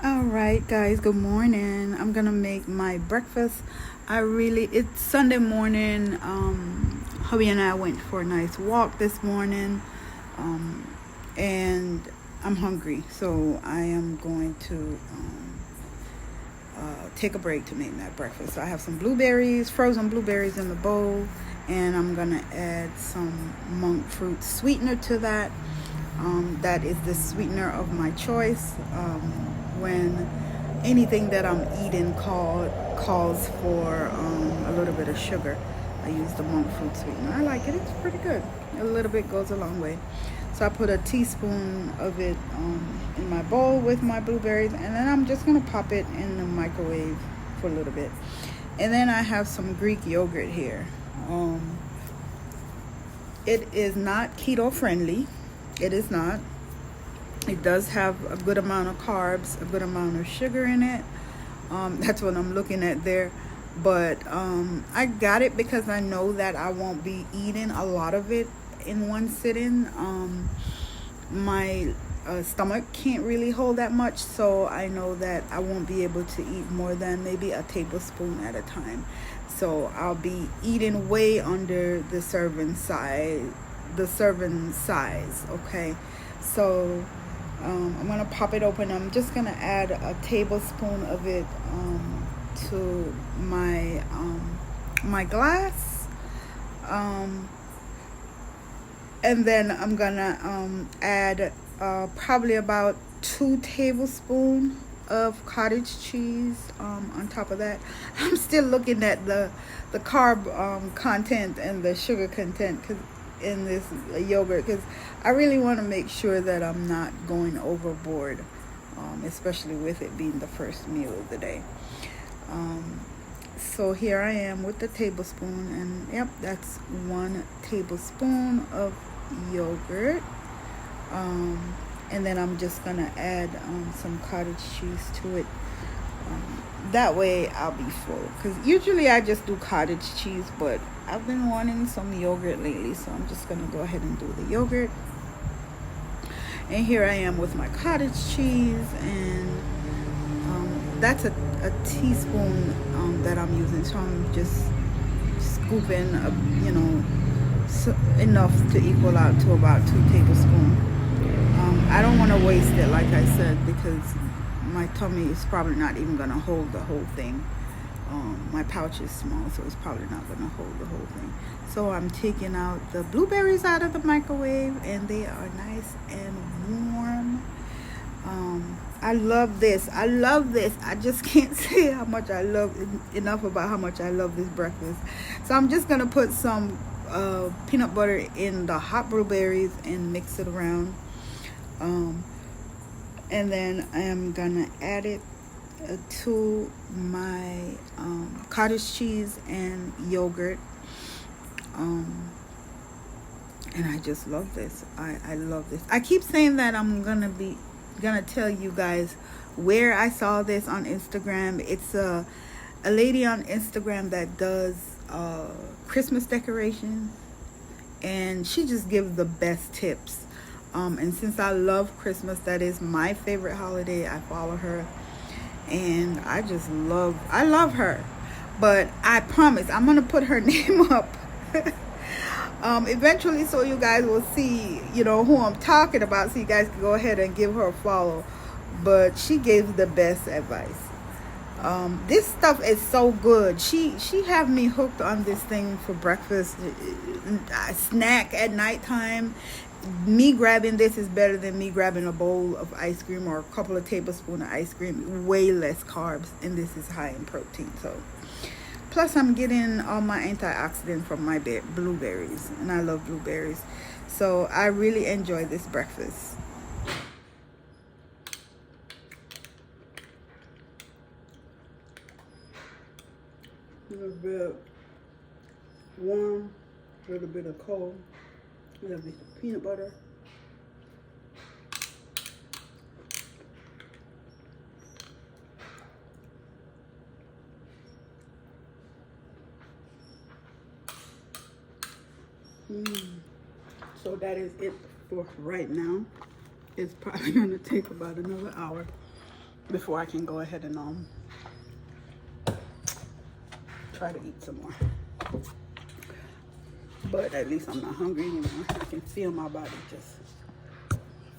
All right, guys, good morning. I'm gonna make my breakfast. It's Sunday morning. Hubby and I went for a nice walk this morning, um, and I'm hungry, so I am going to take a break to make my breakfast. So I have some blueberries, frozen blueberries in the bowl, and I'm gonna add some monk fruit sweetener to that. That is the sweetener of my choice. When anything that I'm eating calls for a little bit of sugar, I use the monk fruit sweetener. I like it. It's pretty good. A little bit goes a long way. So I put a teaspoon of it in my bowl with my blueberries, and then I'm just gonna pop it in the microwave for a little bit. And then I have some Greek yogurt here. It is not keto friendly. It is not. It does have a good amount of carbs, a good amount of sugar in it. That's what I'm looking at there. But I got it because I know that I won't be eating a lot of it in one sitting. My stomach can't really hold that much, so I know that I won't be able to eat more than maybe a tablespoon at a time. So I'll be eating way under the serving size, okay? So I'm gonna pop it open. I'm just gonna add a tablespoon of it to my glass, and then I'm gonna add probably about 2 tablespoons of cottage cheese on top of that. I'm still looking at the carb content and the sugar content in this yogurt, because I really want to make sure that I'm not going overboard, especially with it being the first meal of the day. So here I am with the tablespoon, and yep, that's 1 tablespoon of yogurt. And then I'm just gonna add some cottage cheese to it. That way I'll be full, because usually I just do cottage cheese, but I've been wanting some yogurt lately, so I'm just gonna go ahead and do the yogurt. And here I am with my cottage cheese, and that's a teaspoon that I'm using, so I'm just scooping enough to equal out to about 2 tablespoons. I don't want to waste it, like I said, because my tummy is probably not even going to hold the whole thing. My pouch is small, so it's probably not going to hold the whole thing. So I'm taking out the blueberries out of the microwave, and they are nice and warm. I love this. I love this. I just can't say how much I love enough about how much I love this breakfast. So I'm just going to put some peanut butter in the hot blueberries and mix it around. And then I'm gonna add it to my cottage cheese and yogurt. And I just love this. I love this. I keep saying that I'm gonna tell you guys where I saw this on Instagram. It's a lady on Instagram that does Christmas decorations, and she just gives the best tips. And since I love Christmas, that is my favorite holiday, I follow her, and I love her. But I promise I'm gonna put her name up eventually, so you guys will see, who I'm talking about, so you guys can go ahead and give her a follow. But she gives the best advice. This stuff is so good. She have me hooked on this thing for breakfast, snack at nighttime. Me grabbing this is better than me grabbing a bowl of ice cream or a couple of tablespoons of ice cream. Way less carbs, and this is high in protein. So plus I'm getting all my antioxidant from my blueberries, and I love blueberries. So I really enjoy this breakfast. A little bit warm, a little bit of cold. We have the peanut butter. So that is it for right now. It's probably going to take about another hour. before I can go ahead and try to eat some more. But at least I'm not hungry anymore. I can feel my body just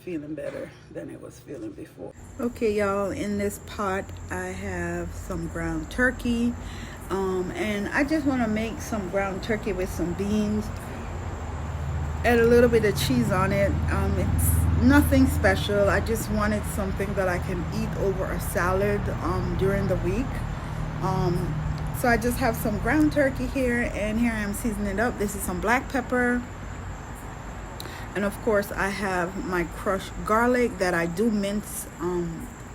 feeling better than it was feeling before. Okay, y'all, in this pot I have some ground turkey, and I just want to make some ground turkey with some beans, add a little bit of cheese on it. It's nothing special. I just wanted something that I can eat over a salad during the week. So I just have some ground turkey here, and here I am seasoning it up. This is some black pepper. And of course, I have my crushed garlic that I do mince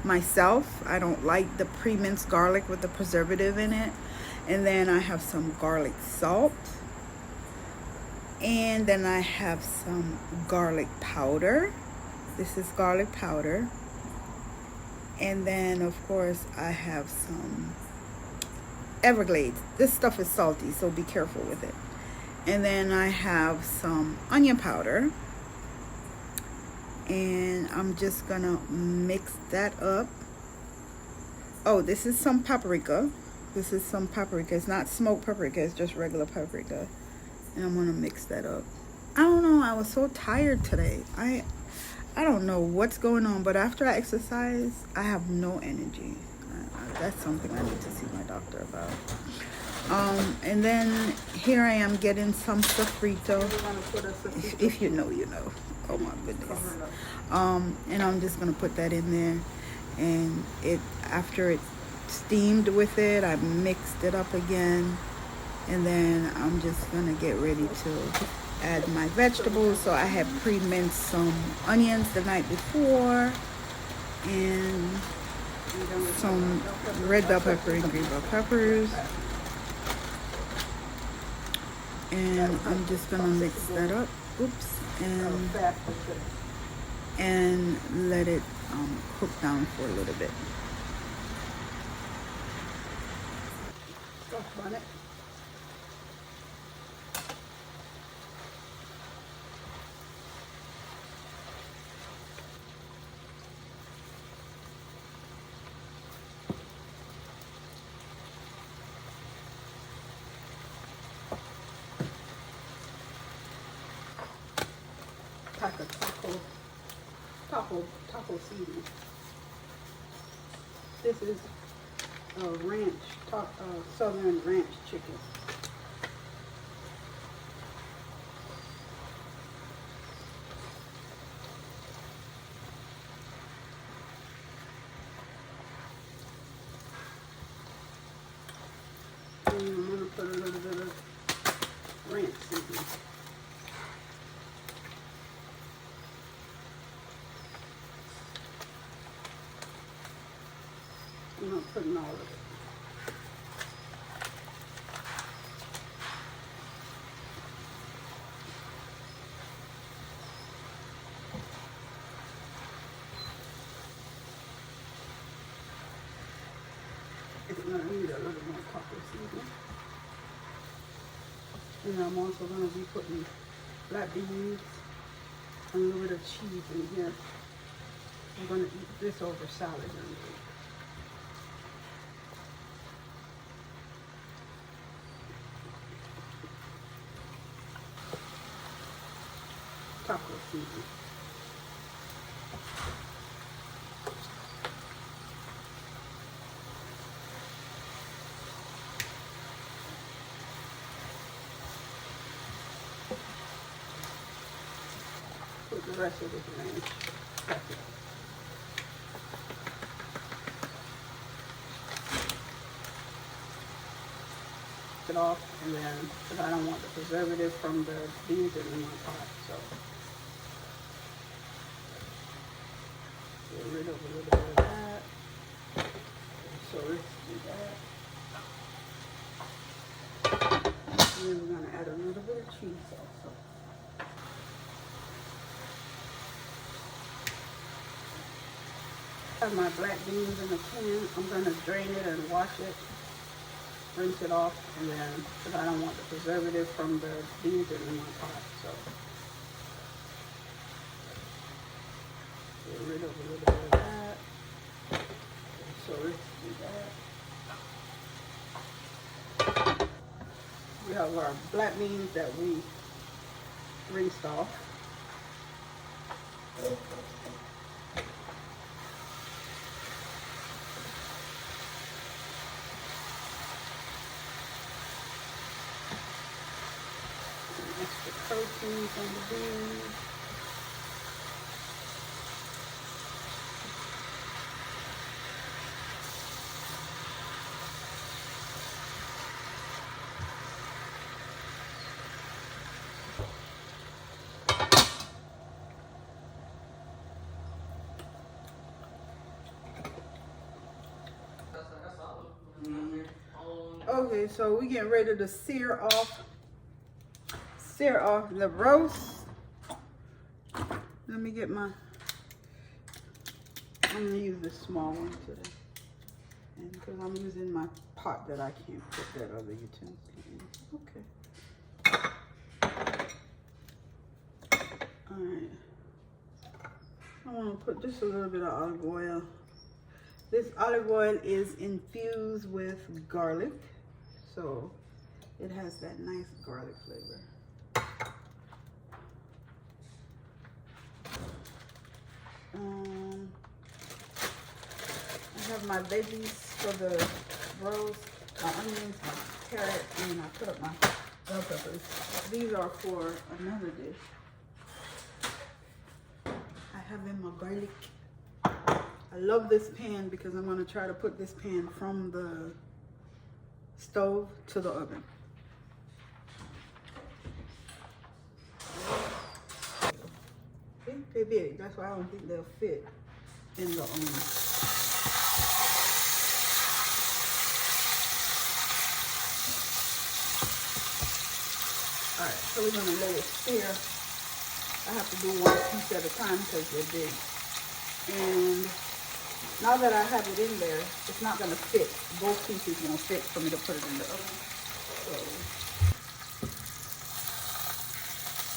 myself. I don't like the pre-minced garlic with the preservative in it. And then I have some garlic salt. And then I have some garlic powder. This is garlic powder. And then, of course, I have some Everglades. This stuff is salty, so be careful with it. And then I have some onion powder. And I'm just gonna mix that up. Oh, this is some paprika. This is some paprika. It's not smoked paprika, it's just regular paprika. And I'm gonna mix that up. I don't know, I was so tired today. I don't know what's going on, but after I exercise, I have no energy. That's something I need to see my doctor about. And then here I am getting some sofrito. If you know, you know. Oh my goodness. And I'm just gonna put that in there, and after it's steamed with it, I mixed it up again, and then I'm just gonna get ready to add my vegetables. So I have pre-minced some onions the night before, and some red bell pepper and green bell peppers, and I'm just gonna mix that up. Oops. And let it cook down for a little bit. Stuff on it. Pack of taco seasoning. This is a ranch, southern ranch chicken. And I'm gonna put a little bit of ranch seasoning. I'm not putting all of it. It's gonna need a little more taco seasoning. And I'm also gonna be putting black beans and a little bit of cheese in here. I'm gonna eat this over salad. Taco seasoning. Put the rest of this ranch. That's it. It off, and then because I don't want the preservative from the beans in my pot, so get rid of a little bit of that. So let's do that. And then we're gonna add a little bit of cheese also. I have my black beans in a can. I'm gonna drain it and wash it. Rinse it off, and then because I don't want the preservative from the beans in my pot, so get rid of a little bit of that. of our black beans that we rinsed off. Extra protein from the beans. Okay, so we getting ready to sear off the roast. Let me get my, I'm gonna use this small one today. And because I'm using my pot that I can't put that other utensil in. Okay. All right. I want to put just a little bit of olive oil. This olive oil is infused with garlic, so it has that nice garlic flavor. I have my veggies for the roast, my onions, my carrot, and I put up my bell peppers. These are for another dish. I have in my garlic. I love this pan because I'm going to try to put this pan from the stove to the oven. They're big. That's why I don't think they'll fit in the oven. Alright, so we're going to let it sear. I have to do one piece at a time because they're big. And now that I have it in there, it's not going to fit. Both pieces won't fit for me to put it in the oven. So,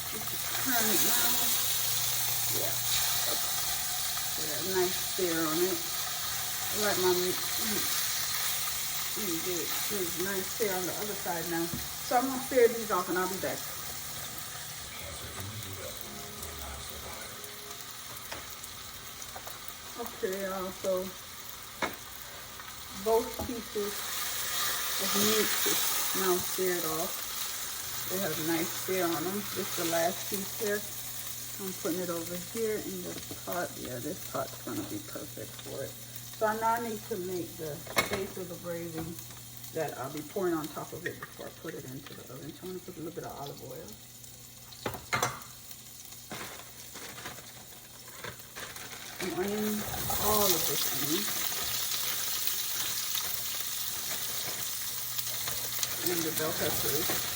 just turn it now. Yeah. Nice sear on it. I like my meat. There's nice sear on the other side now. So I'm going to sear these off and I'll be back. Okay, so both pieces of meat is now seared off. They have a nice sear on them. This is the last piece here. I'm putting it over here in the pot. Yeah, this pot's gonna be perfect for it. So now I need to make the base of the gravy that I'll be pouring on top of it before I put it into the oven. So I'm gonna put a little bit of olive oil. Some onion, all of this onion. And the bell peppers.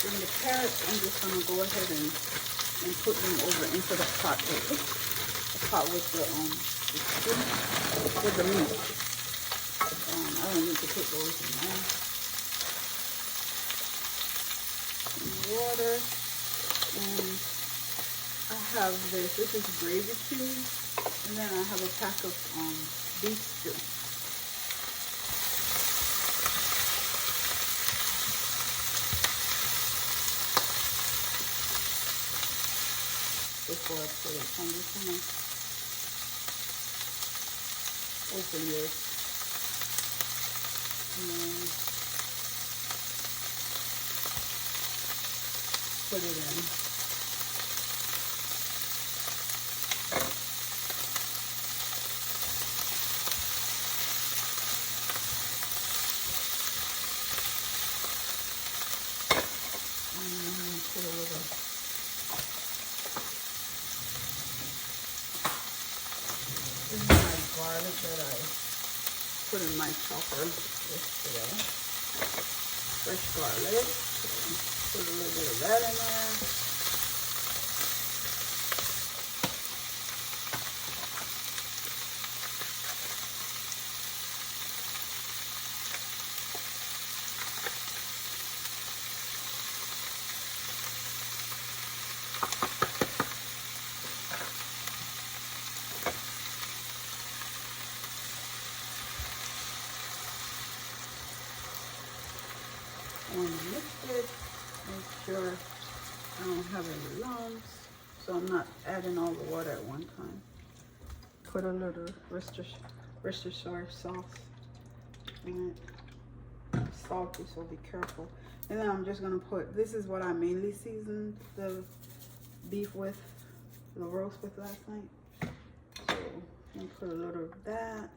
And the carrots, I'm just going to go ahead and put them over into the pot with the meat. I don't need to put those in there. Some water. And I have this is gravy cubes. And then I have a pack of beef stew. Before I put it, so I'm just gonna open this and then put it in. And put a little. Garlic that I put in my chopper yesterday. Fresh garlic. So put a little bit of that in there. one mix it. Make sure I don't have any lumps, so I'm not adding all the water at one time. Put a little Worcestershire sauce in it. It's salty, so be careful. And then I'm just gonna put, this is what I mainly seasoned the beef with, the roast with last night. So I'm gonna put a little of that.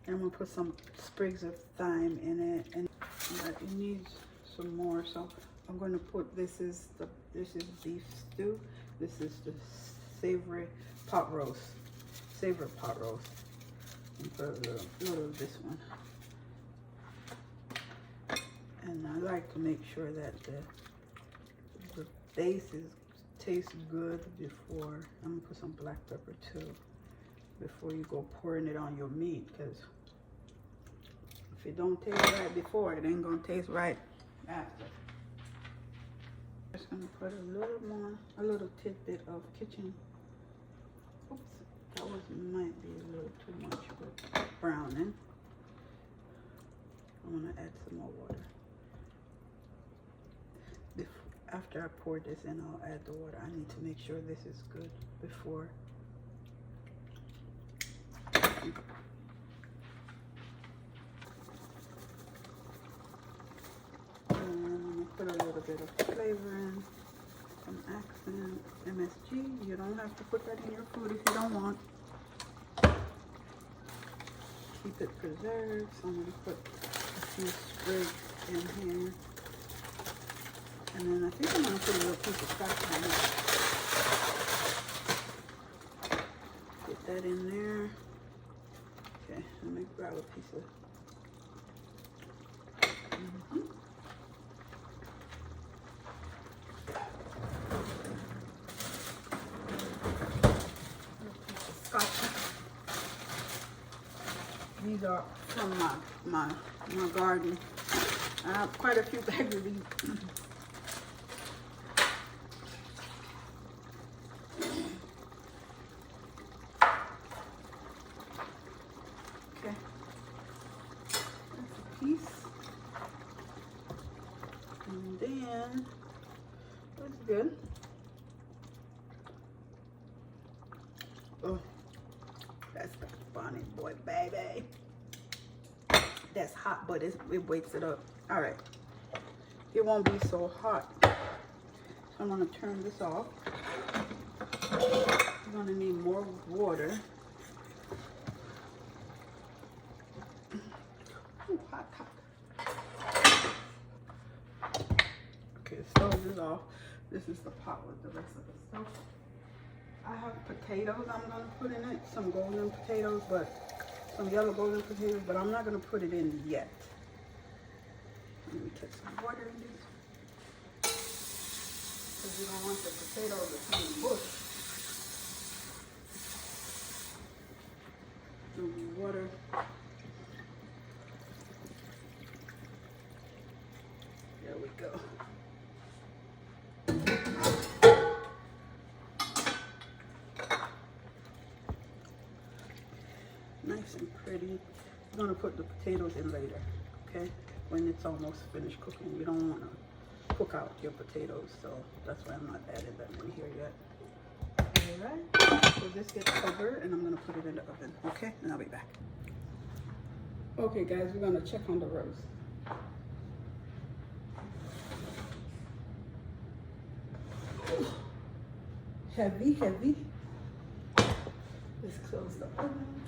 And I'm gonna put some sprigs of thyme in it, and it needs some more. So I'm gonna put, this is beef stew. This is the savory pot roast. Savory pot roast. And put a little of this one. And I like to make sure that the base tastes good before. I'm gonna put some black pepper too, before you go pouring it on your meat, because if it don't taste right before, it ain't gonna taste right after. Just gonna put a little tidbit of kitchen. Oops, that might be a little too much with browning. I'm gonna add some more water. After I pour this in, I'll add the water. I need to make sure this is good before. And I'm gonna put a little bit of flavor in, some accent, MSG. You don't have to put that in your food if you don't want. Keep it preserved. So I'm gonna put a few sprigs in here. And then I think I'm gonna put a little piece of scotch on it. Get that in there. Okay, let me grab a piece of. Scotch. These are from my garden. I have quite a few bags of these. And then that's good. Oh, that's the Bonnie Boy, baby. That's hot, but it wakes it up. All right, it won't be so hot. So I'm gonna turn this off. I'm gonna need more water. Ooh, hot. Okay, the stove is off. This is the pot with the rest of the stuff. I have potatoes I'm gonna put in it, some golden potatoes, some yellow golden potatoes, but I'm not gonna put it in yet. Let me get some water in this, because you don't want the potatoes to become mush. Some water. There we go. Nice and pretty. I'm gonna put the potatoes in later, okay? When it's almost finished cooking. You don't wanna cook out your potatoes, so that's why I'm not adding them in here yet. All right, so this gets covered and I'm gonna put it in the oven, okay? And I'll be back. Okay guys, we're gonna check on the roast. Heavy. Let's close the oven.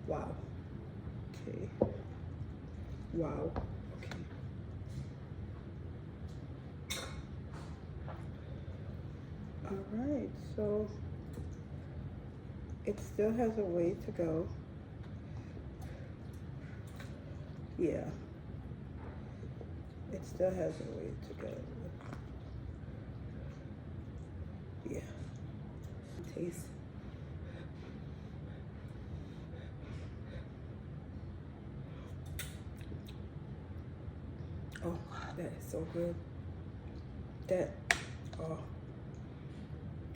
Wow. Okay. Wow. Okay. All right, so it still has a way to go. Yeah. It still has a way to go. Yeah. Taste. Oh, that is so good. Oh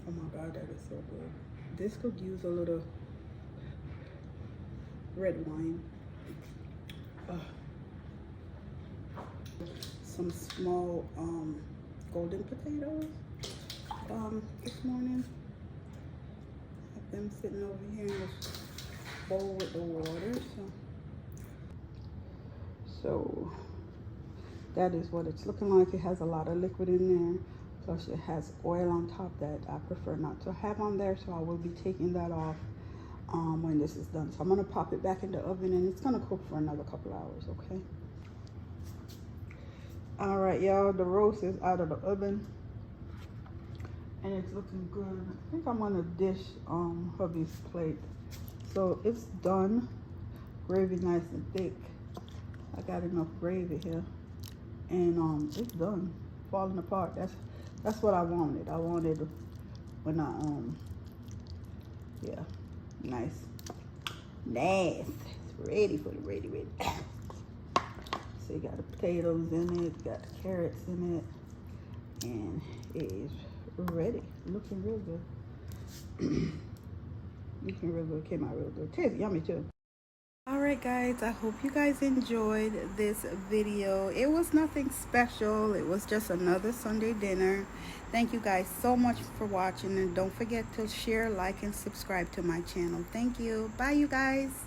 my God, that is so good. This could use a little red wine. Some small golden potatoes this morning. Have them sitting over here in this bowl with the water. So that is what it's looking like. It has a lot of liquid in there. Plus it has oil on top that I prefer not to have on there. So I will be taking that off when this is done. So I'm gonna pop it back in the oven and it's gonna cook for another couple hours, okay? All right, y'all, the roast is out of the oven and it's looking good. I think I'm gonna dish hubby's plate. So it's done. Gravy nice and thick. I got enough gravy here. And it's done. Falling apart. That's what I wanted. I wanted when I yeah, nice. It's ready for the ready. So you got the potatoes in it, got the carrots in it, and it is ready. Looking real good. Looking real good. Came out real good. Tastes yummy too. All right, guys, I hope you guys enjoyed this video. It was nothing special. It was just another Sunday dinner. Thank you guys so much for watching, and don't forget to share, like, and subscribe to my channel. Thank you. Bye, you guys.